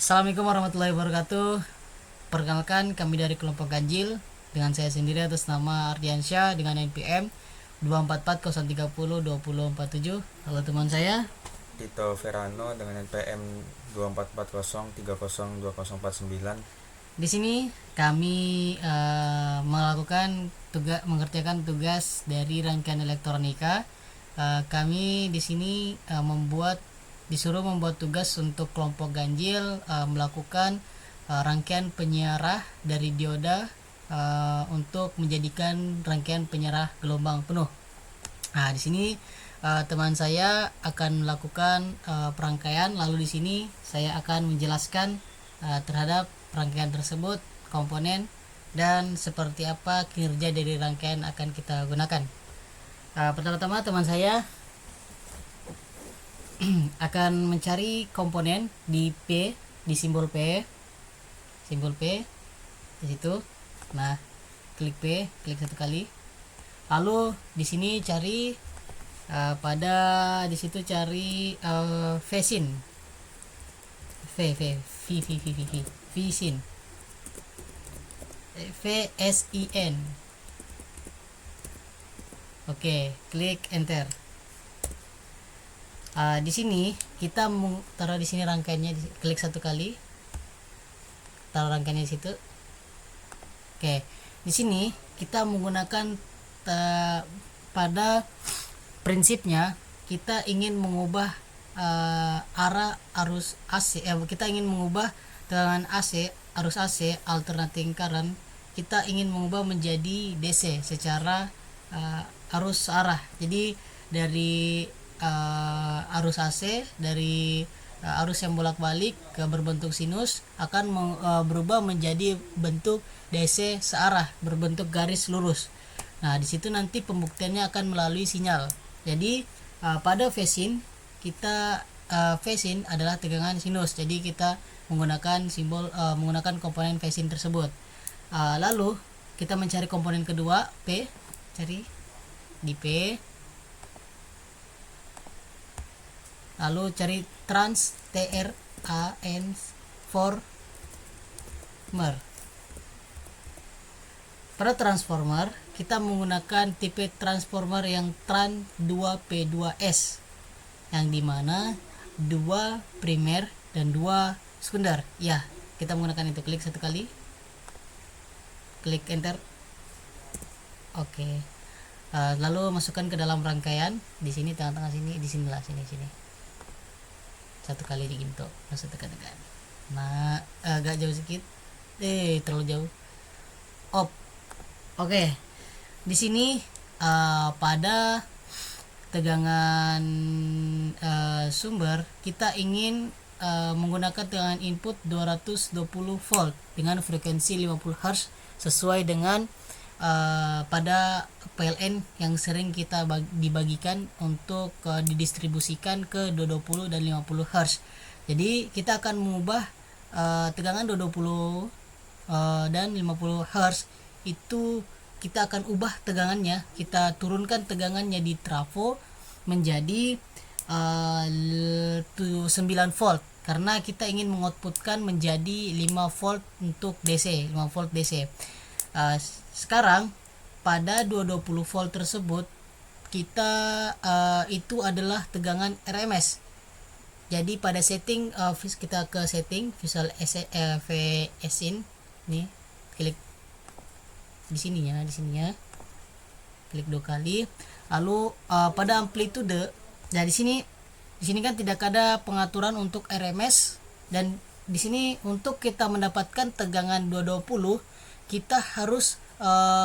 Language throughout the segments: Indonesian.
Assalamualaikum warahmatullahi wabarakatuh. Perkenalkan, kami dari kelompok ganjil dengan saya sendiri atas nama Ardiansyah dengan NPM 244030247. Halo teman saya. Tito Verano dengan NPM 2440302049. Di sini kami mengerjakan tugas dari rangkaian elektronika. Kami di sini disuruh membuat tugas untuk kelompok ganjil melakukan rangkaian penyerah dari dioda untuk menjadikan rangkaian penyerah gelombang penuh. Nah, di sini teman saya akan melakukan perangkaian, lalu di sini saya akan menjelaskan terhadap rangkaian tersebut, komponen, dan seperti apa kinerja dari rangkaian akan kita gunakan. Pertama-tama teman saya akan mencari komponen di P, di simbol P di situ. Nah, klik satu kali. Lalu di sini cari di situ cari Vsin. Vsin. VSIN. Oke, klik enter. Di sini kita taruh di sini rangkaiannya, klik satu kali. Taruh rangkaiannya di situ. Oke, di sini kita menggunakan pada prinsipnya kita ingin mengubah arah arus AC, kita ingin mengubah tegangan AC, arus AC alternating current, kita ingin mengubah menjadi DC secara arus arah. Jadi dari arus AC, dari arus yang bolak-balik ke berbentuk sinus akan berubah menjadi bentuk DC searah berbentuk garis lurus. Nah, di situ nanti pembuktiannya akan melalui sinyal. Jadi pada Vsin Vsin adalah tegangan sinus. Jadi kita menggunakan menggunakan komponen Vsin tersebut. Lalu kita mencari komponen kedua P, cari di P. Lalu cari transformer. Pada transformer kita menggunakan tipe transformer yang tran 2P2S, yang dimana 2 primer dan 2 sekunder. Ya, kita menggunakan itu. Klik satu kali, klik enter. Oke. Lalu masukkan ke dalam rangkaian di sini, tengah-tengah sini, di sinilah, sini satu kali diginto, langsung tekan. Nah, agak jauh sedikit, terlalu jauh. Oke. Di sini pada tegangan sumber kita ingin menggunakan tegangan input 220 volt dengan frekuensi 50 Hz sesuai dengan pada PLN yang sering kita dibagikan untuk didistribusikan ke 220 dan 50 Hz. Jadi kita akan mengubah tegangan 220 dan 50 Hz itu, kita akan ubah tegangannya, kita turunkan tegangannya di trafo menjadi 9 volt karena kita ingin mengoutputkan menjadi 5 volt untuk DC, 5 volt DC. Sekarang pada 220 volt tersebut kita itu adalah tegangan RMS. Jadi pada setting kita ke setting Visual Vsin nih, klik di sininya klik 2 kali. Lalu pada amplitude, nah di sini kan tidak ada pengaturan untuk RMS, dan di sini untuk kita mendapatkan tegangan 220 kita harus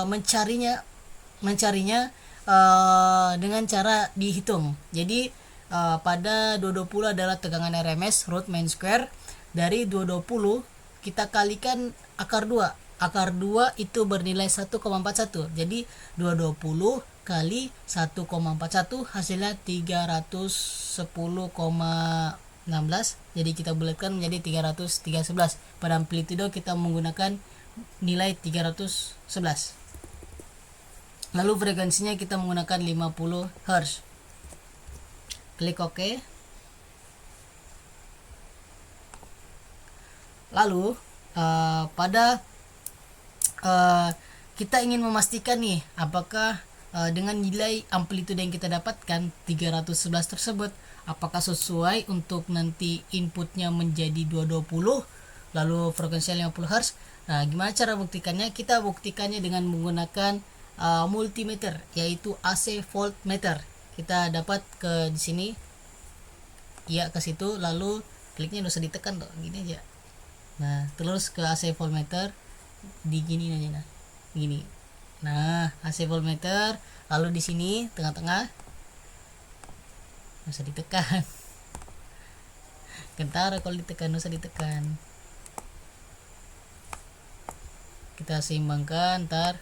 mencarinya dengan cara dihitung. Jadi pada 220 adalah tegangan RMS root mean square. Dari 220 kita kalikan akar 2. Akar 2 itu bernilai 1,41. Jadi 220 kali 1,41 hasilnya 310,16. Jadi kita bulatkan menjadi 311. Pada amplitudo kita menggunakan nilai 311. Lalu frekuensinya kita menggunakan 50 Hz. Klik OK. Lalu pada kita ingin memastikan nih apakah dengan nilai amplitude yang kita dapatkan 311 tersebut apakah sesuai untuk nanti inputnya menjadi 220 lalu frekuensinya 50 Hz. Nah, gimana cara buktikannya? Kita buktikannya dengan menggunakan multimeter, yaitu AC voltmeter. Kita dapat ke di sini, ya ke situ, lalu kliknya udah usah ditekan tuh, gini aja. Nah, terus ke AC voltmeter, di gini aja, nah, gini. Nah, AC voltmeter, lalu di sini tengah-tengah, nggak usah ditekan. Kentara kalau ditekan, nggak usah ditekan. Kita seimbangkan, ntar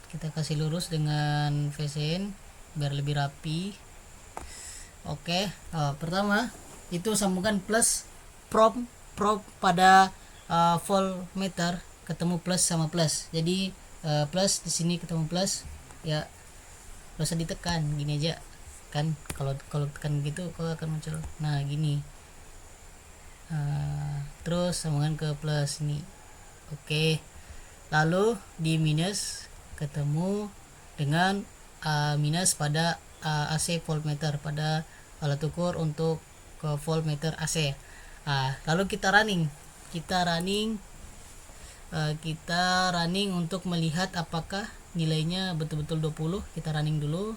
kita kasih lurus dengan VCN biar lebih rapi. Oke, pertama itu sambungkan plus probe pada voltmeter ketemu plus sama plus. Jadi plus di sini ketemu plus, ya gak usah ditekan, gini aja kan. Kalau tekan gitu kok akan muncul. Nah gini, terus sambungan ke plus nih. Oke, lalu di minus ketemu dengan minus pada AC voltmeter, pada alat ukur untuk ke voltmeter AC. Lalu kita running untuk melihat apakah nilainya betul-betul 20. Kita running dulu.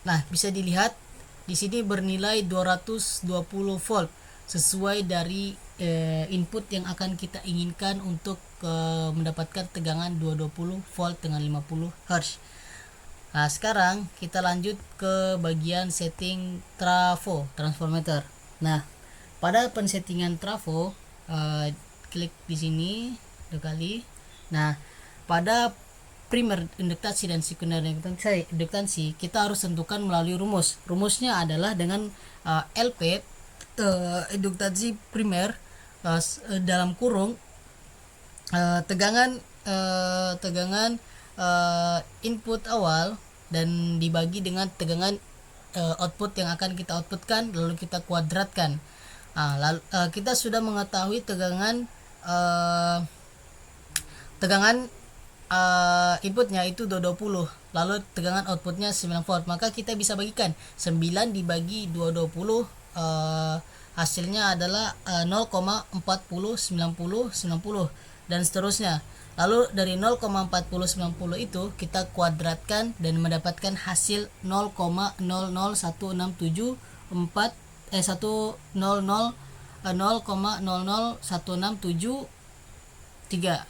Nah, bisa dilihat di sini bernilai 220 volt sesuai dari input yang akan kita inginkan untuk mendapatkan tegangan 220 volt dengan 50 Hz. Nah, sekarang kita lanjut ke bagian setting trafo transformator. Nah, pada pensettingan trafo, klik di sini 2 kali. Nah, pada primer induktansi dan sekunder induktansi kita harus tentukan melalui rumus. Rumusnya adalah dengan LP induktansi primer dalam kurung tegangan input awal dan dibagi dengan tegangan output yang akan kita outputkan, lalu kita kuadratkan. Lalu kita sudah mengetahui tegangan inputnya itu 220, lalu tegangan outputnya 9 volt, maka kita bisa bagikan 9 dibagi 220, hasilnya adalah 0,40 90 90 dan seterusnya. Lalu dari 0,4090 itu kita kuadratkan dan mendapatkan hasil 0,001673.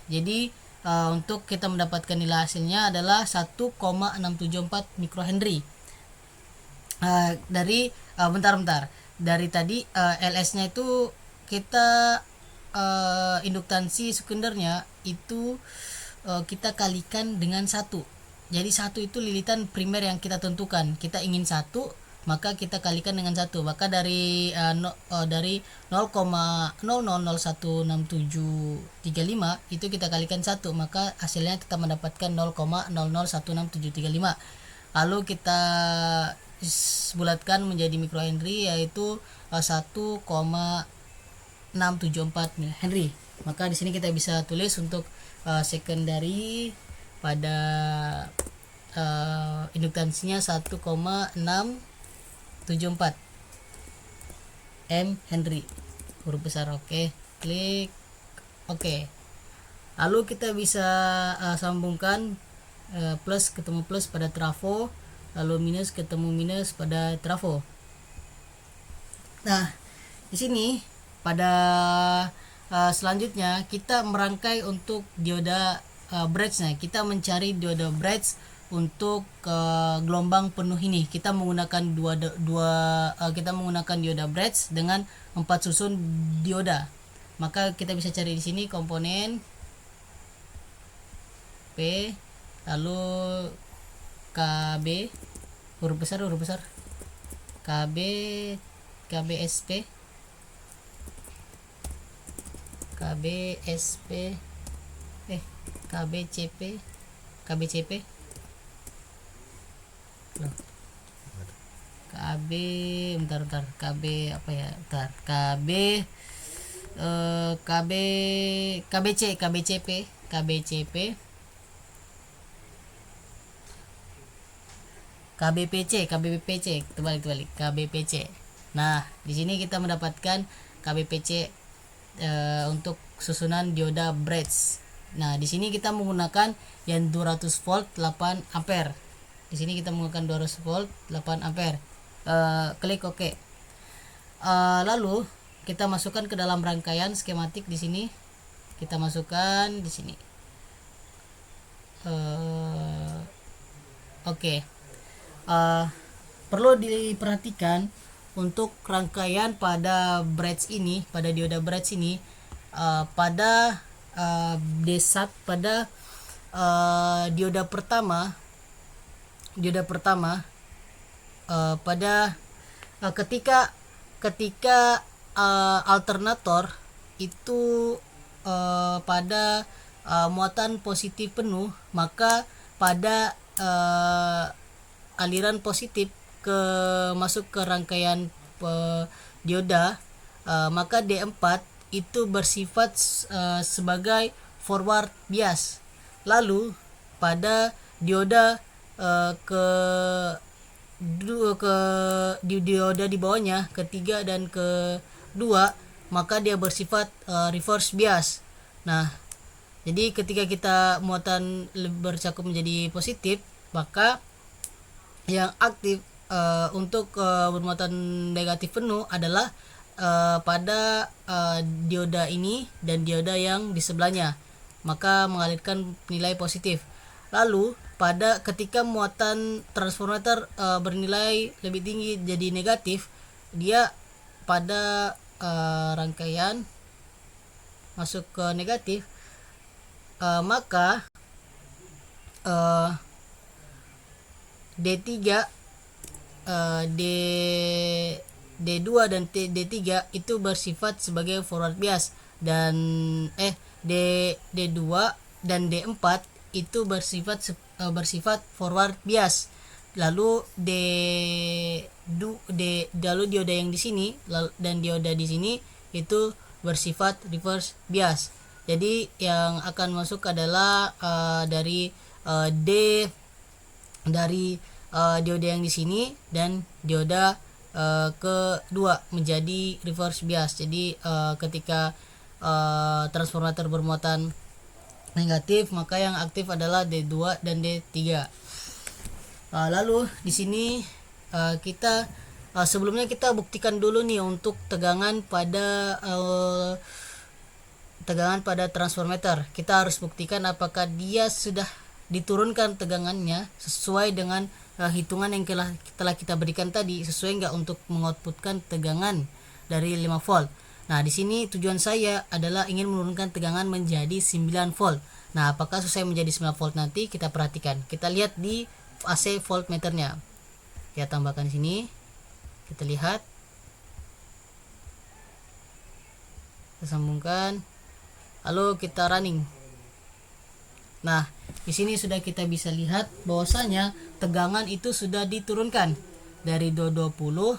Jadi untuk kita mendapatkan nilai hasilnya adalah 1,674 mikrohenry. Dari bentar dari tadi LS-nya itu kita induktansi sekundernya itu kita kalikan dengan 1. Jadi 1 itu lilitan primer yang kita tentukan. Kita ingin 1, maka kita kalikan dengan 1. Maka dari 0,00016735 itu kita kalikan 1, maka hasilnya kita mendapatkan 0,00016735. Lalu kita bulatkan menjadi mikrohenry, yaitu 1,674 Henry. Maka di sini kita bisa tulis untuk secondary pada induktansinya 1,674 M Henry, huruf besar. Oke, klik oke. Lalu kita bisa sambungkan plus ketemu plus pada trafo, lalu minus ketemu minus pada trafo. Nah, di sini pada selanjutnya kita merangkai untuk dioda bridge-nya. Kita mencari dioda bridge untuk gelombang penuh ini. Kita menggunakan kita menggunakan dioda bridge dengan 4 susun dioda. Maka kita bisa cari di sini komponen P, lalu KB, huruf besar KB KBSP, KBSP KBCP loh, KB bentar KB apa ya, bentar KB KB KBCP KBPC terbalik KBPC. Nah, di sini kita mendapatkan KBPC untuk susunan dioda bridge. Nah, di sini kita menggunakan yang 200 volt 8 ampere. Di sini kita menggunakan 200 volt 8 ampere. Klik OK. Lalu kita masukkan ke dalam rangkaian skematik di sini. Kita masukkan di sini. Oke. Perlu diperhatikan untuk rangkaian pada bridge ini, pada dioda bridge ini, pada D1 pada dioda pertama pada ketika alternator itu pada muatan positif penuh, maka pada aliran positif masuk ke rangkaian dioda, maka D4 itu bersifat sebagai forward bias. Lalu pada dioda dioda di bawahnya, ketiga dan kedua, maka dia bersifat reverse bias. Nah, jadi ketika kita muatan bercakup menjadi positif, maka yang aktif untuk bermuatan negatif penuh adalah pada dioda ini dan dioda yang di sebelahnya, maka mengalirkan nilai positif. Lalu pada ketika muatan transformator bernilai lebih tinggi jadi negatif, dia pada rangkaian masuk ke negatif, maka D3 D2 dan D3 itu bersifat sebagai forward bias, dan D2 dan D4 itu bersifat forward bias. Lalu lalu dioda yang di sini dan dioda di sini itu bersifat reverse bias. Jadi yang akan masuk adalah dari dioda yang di sini dan dioda kedua menjadi reverse bias. Jadi ketika transformator bermuatan negatif, maka yang aktif adalah D2 dan D3. Lalu di sini kita sebelumnya kita buktikan dulu nih untuk tegangan pada transformator. Kita harus buktikan apakah dia sudah diturunkan tegangannya sesuai dengan hitungan yang telah kita berikan tadi, sesuai enggak untuk mengoutputkan tegangan dari 5 volt. Nah, di sini tujuan saya adalah ingin menurunkan tegangan menjadi 9 volt. Nah, apakah selesai menjadi 9 volt nanti kita perhatikan. Kita lihat di AC voltmeternya. Kita tambahkan di sini. Kita lihat. Kita sambungkan. Lalu kita running. Nah, di sini sudah kita bisa lihat bahwasanya tegangan itu sudah diturunkan dari 220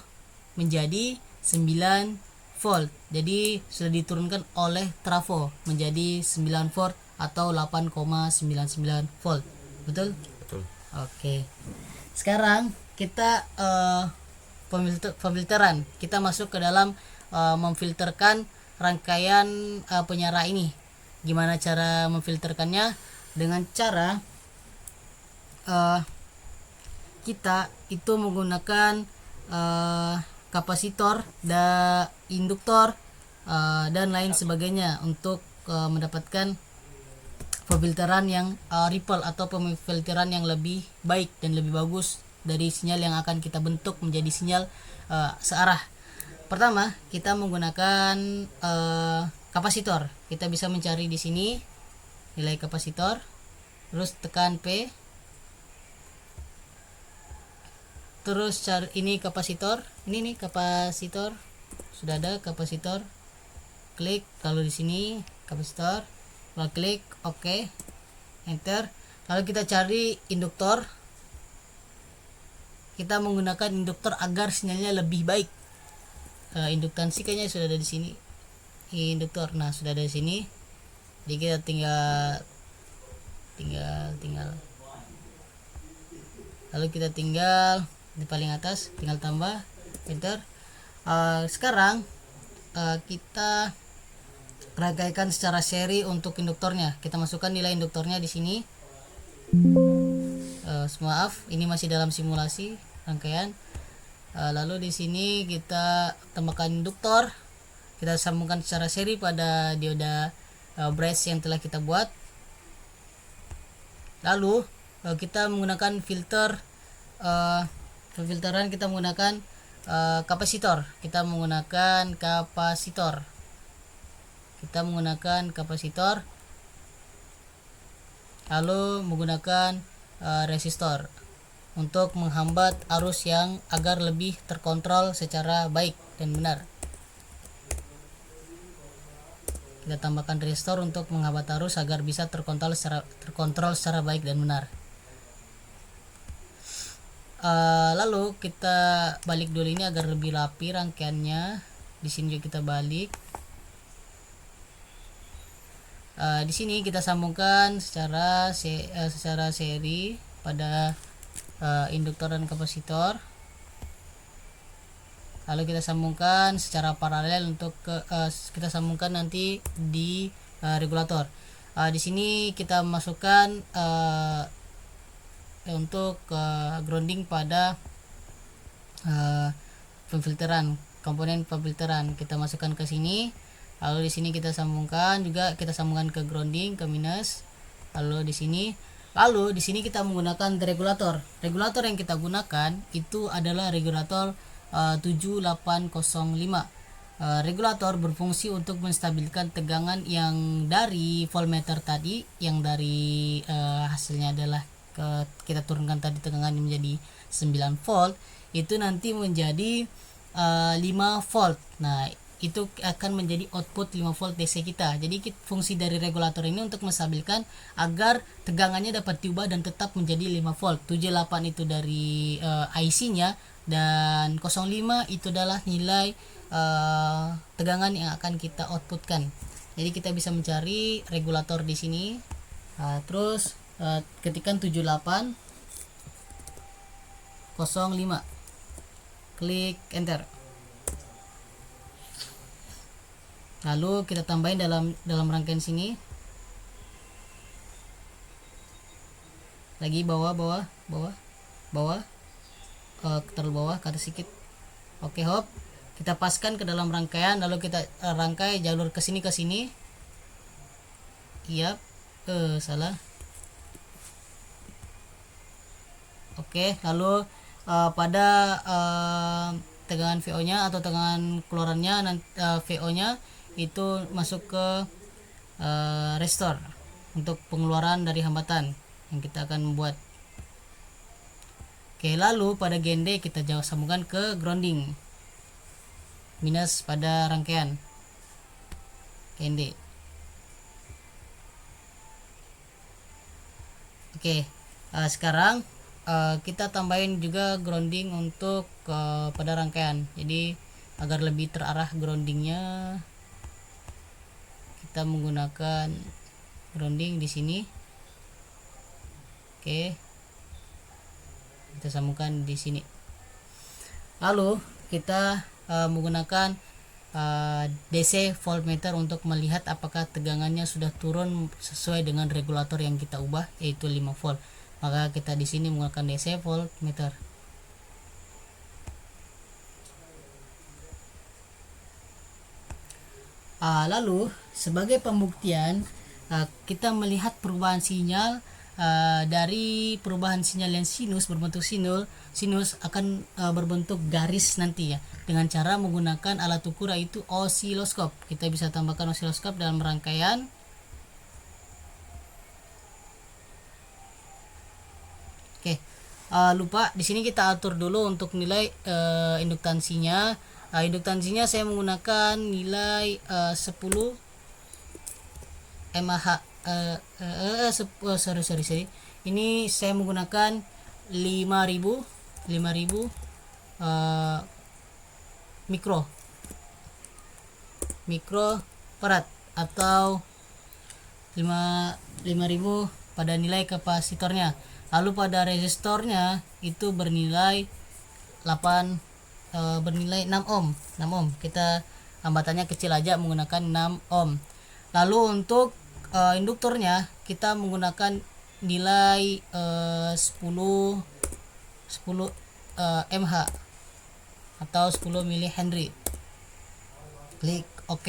menjadi 9 volt. Jadi sudah diturunkan oleh trafo menjadi 9 volt atau 8,99 volt. Betul? Betul. Oke. Sekarang kita pemfilteran. Kita masuk ke dalam memfilterkan rangkaian penyara ini. Gimana cara memfilterkannya? Dengan cara kita itu menggunakan kapasitor dan induktor dan lain sebagainya untuk mendapatkan pemfilteran yang ripple atau pemfilteran yang lebih baik dan lebih bagus dari sinyal yang akan kita bentuk menjadi sinyal searah. Pertama, kita menggunakan kapasitor. Kita bisa mencari di sini nilai kapasitor, terus tekan P, terus cari ini kapasitor, ini nih kapasitor, sudah ada kapasitor. klik, lalu di sini kapasitor, dua klik, oke, enter. Lalu kita cari induktor. Kita menggunakan induktor agar sinyalnya lebih baik. Induktansi kayaknya sudah ada di sini. Induktor, nah sudah ada di sini. Jadi kita tinggal lalu kita tinggal di paling atas, tinggal tambah, enter. Sekarang kita rangkaikan secara seri untuk induktornya. Kita masukkan nilai induktornya di sini. Maaf, ini masih dalam simulasi rangkaian. Lalu di sini kita tambahkan induktor. Kita sambungkan secara seri pada dioda bridge yang telah kita buat. Lalu kita menggunakan filter, pemfilteran kita menggunakan kapasitor. Kita menggunakan kapasitor. Lalu menggunakan resistor untuk menghambat arus yang agar lebih terkontrol secara baik dan benar. Kita tambahkan resistor untuk menghambat arus agar bisa terkontrol secara baik dan benar. Lalu kita balik dulu ini agar lebih rapi rangkaiannya. Di sini juga kita balik. Di sini kita sambungkan secara seri pada induktor dan kapasitor. Lalu kita sambungkan secara paralel untuk kita sambungkan nanti di regulator. Di sini kita masukkan untuk grounding pada pemfilteran, komponen pemfilteran kita masukkan ke sini. Lalu di sini kita sambungkan ke grounding, ke minus. Lalu di sini kita menggunakan regulator. Regulator yang kita gunakan itu adalah regulator 7805. Regulator berfungsi untuk menstabilkan tegangan yang dari voltmeter tadi, yang dari hasilnya adalah kita turunkan tadi tegangannya menjadi 9 volt, itu nanti menjadi 5 volt. Nah, itu akan menjadi output 5 volt DC kita. Jadi fungsi dari regulator ini untuk menstabilkan agar tegangannya dapat diubah dan tetap menjadi 5 volt. 78 itu dari IC-nya, dan 05 itu adalah nilai tegangan yang akan kita outputkan. Jadi kita bisa mencari regulator di sini. Terus ketikkan 7805, klik enter. Lalu kita tambahin dalam rangkaian sini lagi, bawah, terlalu bawah, ke atas sedikit. Oke, hop, kita paskan ke dalam rangkaian. Lalu kita rangkai jalur ke sini. Iya, salah. Oke, lalu pada tegangan VO nya atau tegangan keluarannya, VO nya itu masuk ke resistor untuk pengeluaran dari hambatan yang kita akan membuat. Oke, lalu pada GND kita sambungkan ke grounding, minus pada rangkaian GND. Oke, sekarang kita tambahin juga grounding untuk pada rangkaian. Jadi agar lebih terarah groundingnya, kita menggunakan grounding di sini. Oke, kita sambungkan di sini. Lalu kita menggunakan DC voltmeter untuk melihat apakah tegangannya sudah turun sesuai dengan regulator yang kita ubah, yaitu 5 volt. Maka kita di sini menggunakan DC voltmeter. Lalu sebagai pembuktian, kita melihat perubahan sinyal. Dari perubahan sinyal yang berbentuk sinus akan berbentuk garis nanti ya, dengan cara menggunakan alat ukur yaitu osiloskop. Kita bisa tambahkan osiloskop dalam rangkaian. Oke, lupa di sini kita atur dulu untuk nilai induktansinya. Induktansinya saya menggunakan nilai 10 mAh. Sorry. Ini saya menggunakan 5000 mikrofarad atau 5000 pada nilai kapasitornya. Lalu pada resistornya itu bernilai 6 ohm. Kita hambatannya kecil aja menggunakan 6 ohm. Lalu untuk induktornya kita menggunakan nilai 10 mH atau 10 mH. Klik OK.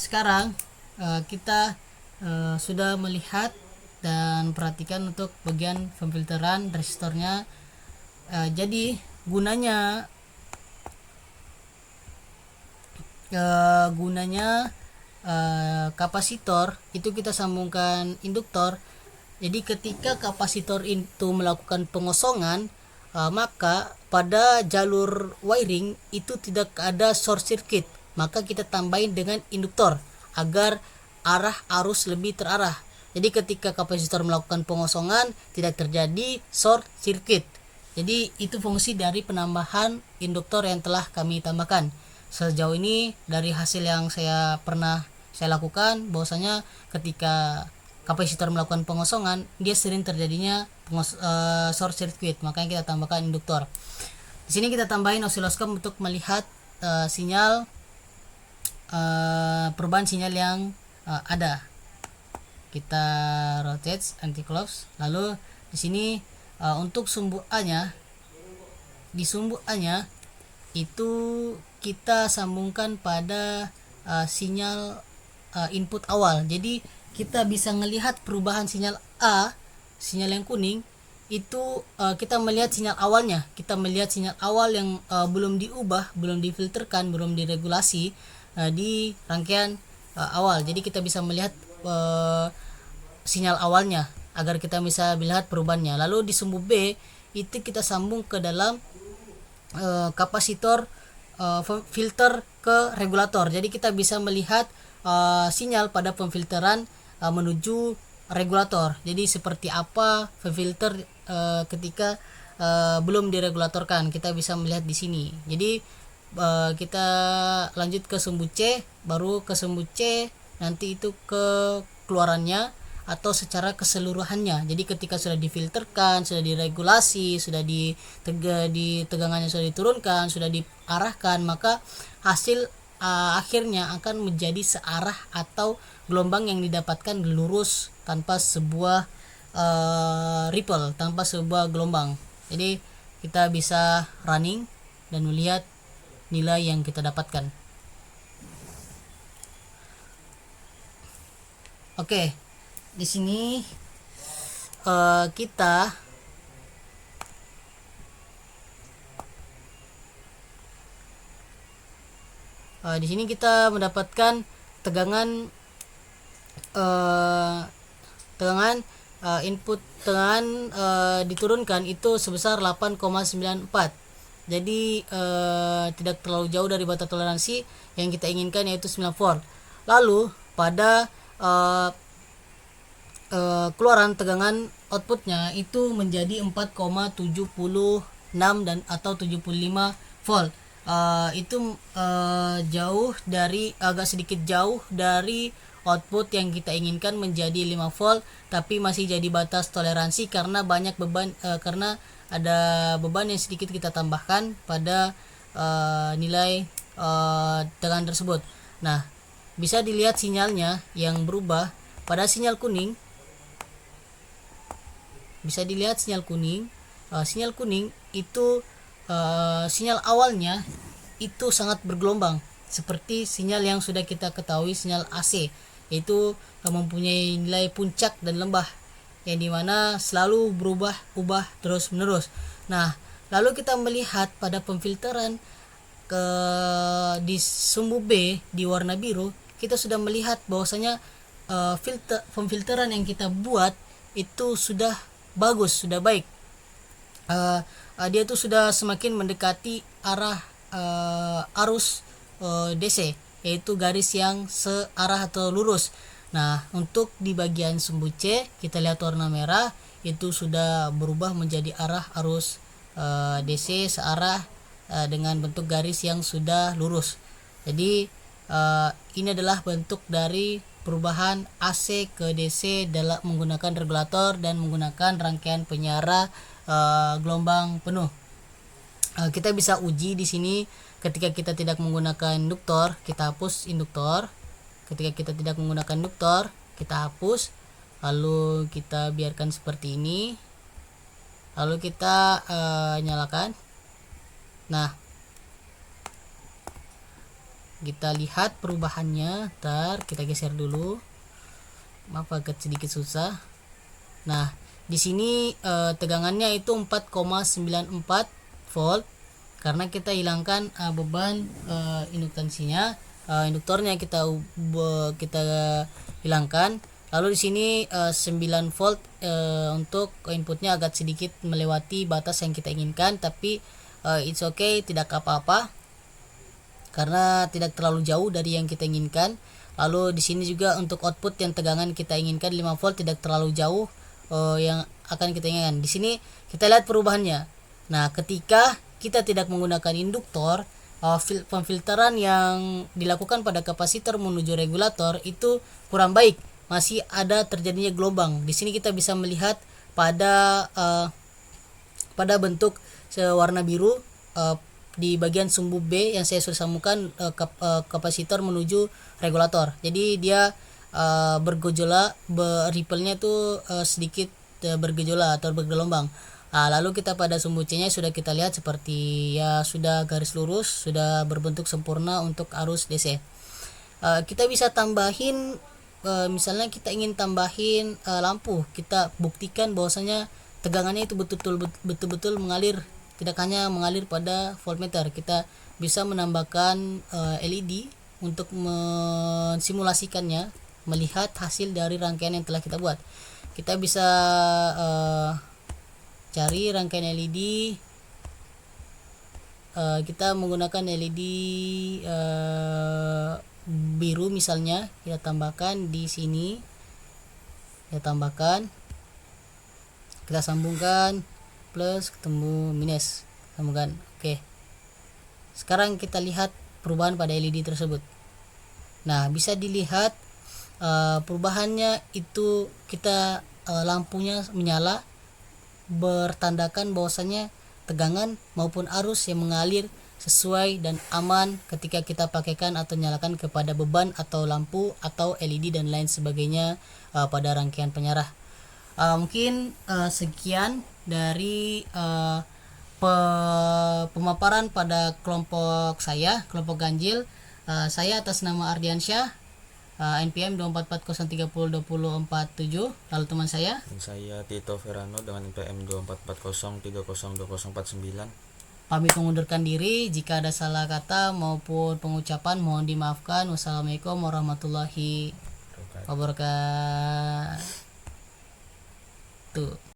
Sekarang kita sudah melihat dan perhatikan untuk bagian pemfilteran resistornya. Jadi gunanya kapasitor itu kita sambungkan induktor. Jadi ketika kapasitor itu melakukan pengosongan, maka pada jalur wiring itu tidak ada short circuit, maka kita tambahin dengan induktor agar arah arus lebih terarah. Jadi ketika kapasitor melakukan pengosongan tidak terjadi short circuit. Jadi itu fungsi dari penambahan induktor yang telah kami tambahkan. Sejauh ini dari hasil yang saya lakukan, bahwasanya ketika kapasitor melakukan pengosongan dia sering terjadinya short circuit, makanya kita tambahkan induktor. Di sini kita tambahin osiloskop untuk melihat sinyal perubahan sinyal yang ada. Kita rotate anti-clocks. Lalu di sini untuk sumbu A-nya, di sumbu A-nya itu kita sambungkan pada sinyal input awal. Jadi kita bisa melihat perubahan sinyal A, sinyal yang kuning itu kita melihat sinyal awalnya. Kita melihat sinyal awal yang belum diubah, belum difilterkan, belum diregulasi di rangkaian awal. Jadi kita bisa melihat sinyal awalnya agar kita bisa melihat perubahannya. Lalu di sumbu B itu kita sambung ke dalam kapasitor filter ke regulator. Jadi kita bisa melihat sinyal pada pemfilteran menuju regulator. Jadi seperti apa filter ketika belum diregulatorkan, kita bisa melihat di sini. Jadi kita lanjut ke sumbu C, baru ke sumbu C nanti itu ke keluarannya atau secara keseluruhannya. Jadi ketika sudah difilterkan, sudah diregulasi, sudah tegangannya sudah diturunkan, sudah diarahkan, maka hasil akhirnya akan menjadi searah atau gelombang yang didapatkan lurus tanpa sebuah ripple, tanpa sebuah gelombang. Jadi kita bisa running dan melihat nilai yang kita dapatkan. Oke, di sini kita di sini kita mendapatkan tegangan input tegangan diturunkan itu sebesar 8,94. Jadi tidak terlalu jauh dari batas toleransi yang kita inginkan, yaitu 9 volt. Lalu pada keluaran tegangan outputnya itu menjadi 4,76 dan atau 75 volt. Itu agak sedikit jauh dari output yang kita inginkan menjadi 5 volt, tapi masih jadi batas toleransi karena banyak beban, karena ada beban yang sedikit kita tambahkan pada nilai tegangan tersebut. Nah, bisa dilihat sinyalnya yang berubah pada sinyal kuning. Bisa dilihat sinyal kuning. Sinyal kuning itu sinyal awalnya itu sangat bergelombang, seperti sinyal yang sudah kita ketahui, sinyal AC, yaitu mempunyai nilai puncak dan lembah yang dimana selalu berubah terus menerus. Nah, lalu kita melihat pada pemfilteran di sumbu B di warna biru, kita sudah melihat bahwasanya pemfilteran yang kita buat itu sudah bagus, sudah baik. Dia tuh sudah semakin mendekati arah arus DC, yaitu garis yang searah atau lurus. Nah, untuk di bagian sumbu C kita lihat warna merah itu sudah berubah menjadi arah arus DC searah dengan bentuk garis yang sudah lurus. Jadi ini adalah bentuk dari perubahan AC ke DC dalam menggunakan regulator dan menggunakan rangkaian penyara gelombang penuh. Kita bisa uji di sini ketika kita tidak menggunakan induktor, kita hapus induktor. Ketika kita tidak menggunakan induktor, kita hapus, lalu kita biarkan seperti ini, lalu kita nyalakan. Nah, kita lihat perubahannya. Ntar kita geser dulu, maaf agak sedikit susah. Nah, di sini tegangannya itu 4,94 volt karena kita hilangkan beban induktansinya. Induktornya kita hilangkan. Lalu di sini 9 volt untuk inputnya agak sedikit melewati batas yang kita inginkan, tapi it's okay, tidak apa-apa karena tidak terlalu jauh dari yang kita inginkan. Lalu di sini juga untuk output yang tegangan kita inginkan 5 volt, tidak terlalu jauh yang akan kita inginkan. Di sini kita lihat perubahannya. Nah, ketika kita tidak menggunakan induktor, pemfilteran yang dilakukan pada kapasitor menuju regulator itu kurang baik, masih ada terjadinya gelombang. Di sini kita bisa melihat pada bentuk warna biru di bagian sumbu B yang saya sudah sambungkan kapasitor menuju regulator. Jadi dia bergejolak, ripple-nya itu sedikit bergejolak atau bergelombang. Lalu kita pada sumbu C nya sudah kita lihat seperti ya sudah garis lurus, sudah berbentuk sempurna untuk arus DC. Kita bisa tambahin misalnya kita ingin tambahin lampu, kita buktikan bahwasanya tegangannya itu betul-betul mengalir, tidak hanya mengalir pada voltmeter. Kita bisa menambahkan LED untuk mensimulasikannya, melihat hasil dari rangkaian yang telah kita buat. Kita bisa cari rangkaian LED. Kita menggunakan LED biru misalnya, kita tambahkan di sini, kita tambahkan, kita sambungkan plus ketemu minus, sambungkan. Oke, sekarang kita lihat perubahan pada LED tersebut. Nah, bisa dilihat perubahannya itu kita lampunya menyala, bertandakan bahwasanya tegangan maupun arus yang mengalir sesuai dan aman ketika kita pakaikan atau nyalakan kepada beban atau lampu atau LED dan lain sebagainya pada rangkaian penyarah. Mungkin sekian dari pemaparan pada kelompok saya, kelompok ganjil. Saya atas nama Ardiansyah, NPM 24403020047. Lalu teman saya, Dan saya Tito Verano dengan NPM 24403020049. pamit mengundurkan diri. Jika ada salah kata maupun pengucapan mohon dimaafkan. Wassalamualaikum warahmatullahi wabarakatuh.